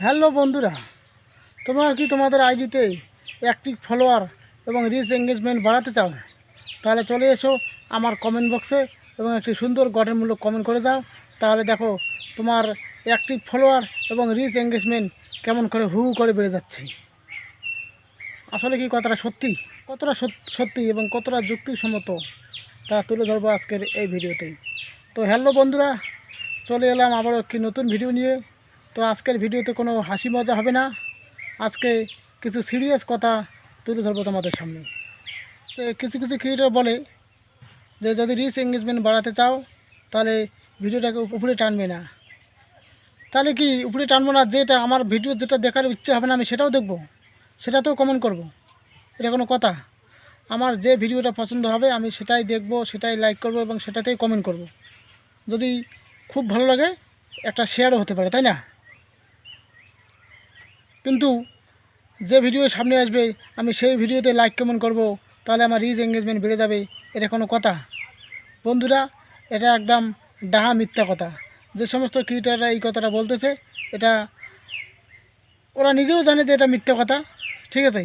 Hello বন্ধুরা, তোমরা কি তোমাদের আইডিতে অ্যাক্টিভ ফলোয়ার এবং রিচ এঙ্গেজমেন্ট বাড়াতে চাও? তাহলে চলে এসো আমার কমেন্ট বক্সে এবং একটি সুন্দর গঠনমূলক কমেন্ট করে দাও। তাহলে দেখো তোমার অ্যাক্টিভ ফলোয়ার এবং রিচ এঙ্গেজমেন্ট কেমন করে হু করে বেড়ে যাচ্ছে। আসলে কি কথাটা সত্যি, কতটা সত্যি এবং কতটা যুক্তিসম্মত তা তুলে ধরবো আজকের এই ভিডিওতেই। তো হ্যালো বন্ধুরা, চলে এলাম আবারও একটি নতুন ভিডিও নিয়ে। তো আজকের ভিডিওতে কোনো হাসি মজা হবে না, আজকে কিছু সিরিয়াস কথা তুলে ধরবো তোমাদের সামনে। তো কিছু কিছু ক্রিয়েটর বলে যে যদি রিচ এঙ্গেজমেন্ট বাড়াতে চাও তাহলে ভিডিওটাকে উপরে টানবে না। তাহলে কি উপরে টানবো না, যেটা আমার ভিডিও যেটা দেখার ইচ্ছে হবে না আমি সেটাও দেখবো, সেটাতেও কমেন্ট করব? এটা কোনো কথা? আমার যে ভিডিওটা পছন্দ হবে আমি সেটাই দেখব, সেটাই লাইক করব এবং সেটাতেই কমেন্ট করব। যদি খুব ভালো লাগে একটা শেয়ারও হতে পারে, তাই না? কিন্তু যে ভিডিও সামনে আসবে আমি সেই ভিডিওতে লাইক কমেন্ট করব, তাহলে আমার রিচ এঙ্গেজমেন্ট বেড়ে যাবে, এটা কোনো কথা? বন্ধুরা, এটা একদম ডাহা মিথ্যা কথা। যে সমস্ত ক্রিয়েটাররা এই কথাটা বলতেছে, এটা ওরা নিজেও জানে যে এটা মিথ্যা কথা, ঠিক আছে?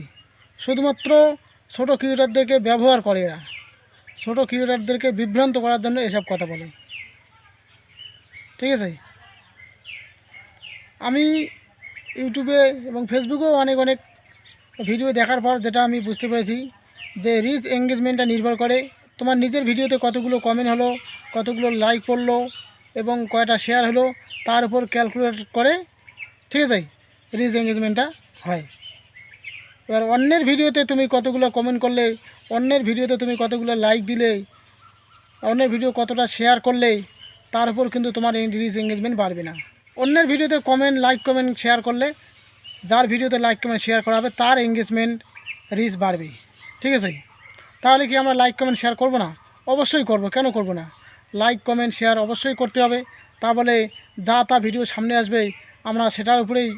শুধুমাত্র ছোটো ক্রিয়েটারদেরকে ব্যবহার করে, এরা ছোটো ক্রিয়েটারদেরকে বিভ্রান্ত করার জন্য এসব কথা বলে, ঠিক আছে? আমি ইউটিউবে এবং ফেসবুকেও অনেক অনেক ভিডিও দেখার পর যেটা আমি বুঝতে পেরেছি যে রিচ এঙ্গেজমেন্টটা নির্ভর করে তোমার নিজের ভিডিওতে কতগুলো কমেন্ট হলো, কতগুলো লাইক পড়লো এবং কয়টা শেয়ার হলো, তার উপর ক্যালকুলেট করে, ঠিক আছে, রিচ এঙ্গেজমেন্টটা হয়। এবার অন্যের ভিডিওতে তুমি কতগুলো কমেন্ট করলে, অন্যের ভিডিওতে তুমি কতগুলো লাইক দিলে, অন্যের ভিডিও কতটা শেয়ার করলে, তার উপর কিন্তু তোমার রিচ এঙ্গেজমেন্ট বাড়বে না। অন্যের ভিডিওতে লাইক কমেন্ট শেয়ার করলে, যার ভিডিওতে লাইক কমেন্ট শেয়ার করা হবে তার এঙ্গেজমেন্ট রিচ বাড়বে, ঠিক আছে? তাহলে কি আমরা লাইক কমেন্ট শেয়ার করব না? অবশ্যই করব, কেন করব না? লাইক কমেন্ট শেয়ার অবশ্যই করতে হবে। তা বলে যা তা ভিডিও সামনে আসবে আমরা সেটার উপরেই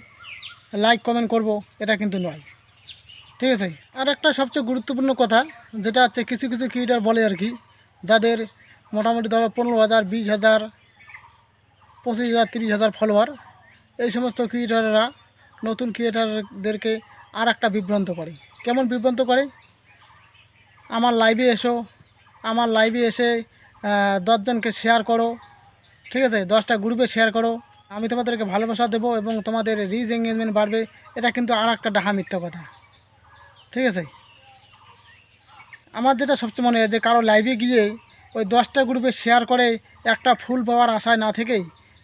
লাইক কমেন্ট করব, এটা কিন্তু নয়, ঠিক আছে? আর একটা সবচেয়ে গুরুত্বপূর্ণ কথা যেটা হচ্ছে, কিছু কিছু ক্রিয়েটার বলে আর কি, যাদের মোটামুটি ধরো 15,000, 20,000, 25,000, 30,000 ফলোয়ার, এই সমস্ত ক্রিয়েটাররা নতুন ক্রিয়েটারদেরকে আর একটা বিভ্রান্ত করে। কেমন বিভ্রান্ত করে? আমার লাইভে এসো, আমার লাইভে এসে 10 জনকে শেয়ার করো, ঠিক আছে, 10টা গ্রুপে শেয়ার করো, আমি তোমাদেরকে ভালোবাসা দেবো এবং তোমাদের রিচ এঙ্গেজমেন্ট বাড়বে। এটা কিন্তু আর একটা ডাহা মিথ্যা কথা, ঠিক আছে? আমার যেটা সবচেয়ে মনে হয় যে কারো লাইভে গিয়ে ওই 10টা গ্রুপে শেয়ার করে একটা ফুল পাওয়ার আশায় না থেকেই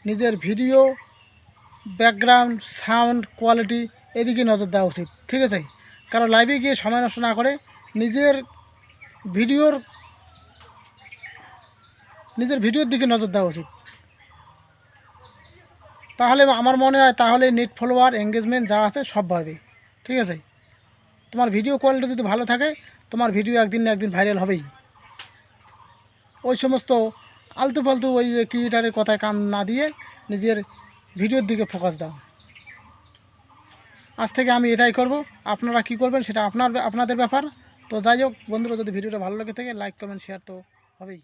নিজের ভিডিও ব্যাকগ্রাউন্ড সাউন্ড কোয়ালিটি এদিকে নজর দেওয়া উচিত, ঠিক আছে? কারণ লাইভে গিয়ে সময় নষ্ট না করে নিজের ভিডিওর দিকে নজর দেওয়া উচিত। তাহলে আমার মনে হয় তাহলে নেট ফলোয়ার এঙ্গেজমেন্ট যা আছে সব বাড়বে, ঠিক আছে? তোমার ভিডিও কোয়ালিটি যদি ভালো থাকে তোমার ভিডিও একদিন না একদিন ভাইরাল হবেই। ওই সমস্ত আলতু ফালতু ওই ক্রিয়েটারের কথায় কান না দিয়ে নিজের ভিডিওর দিকে ফোকাস দাও। আজ থেকে আমি এটাই করব, আপনারা কি করবেন সেটা আপনাদের ব্যাপার। তো যাই হোক বন্ধুরা, যদি ভিডিওটা ভালো লাগে থাকে লাইক কমেন্ট শেয়ার তো হবেই।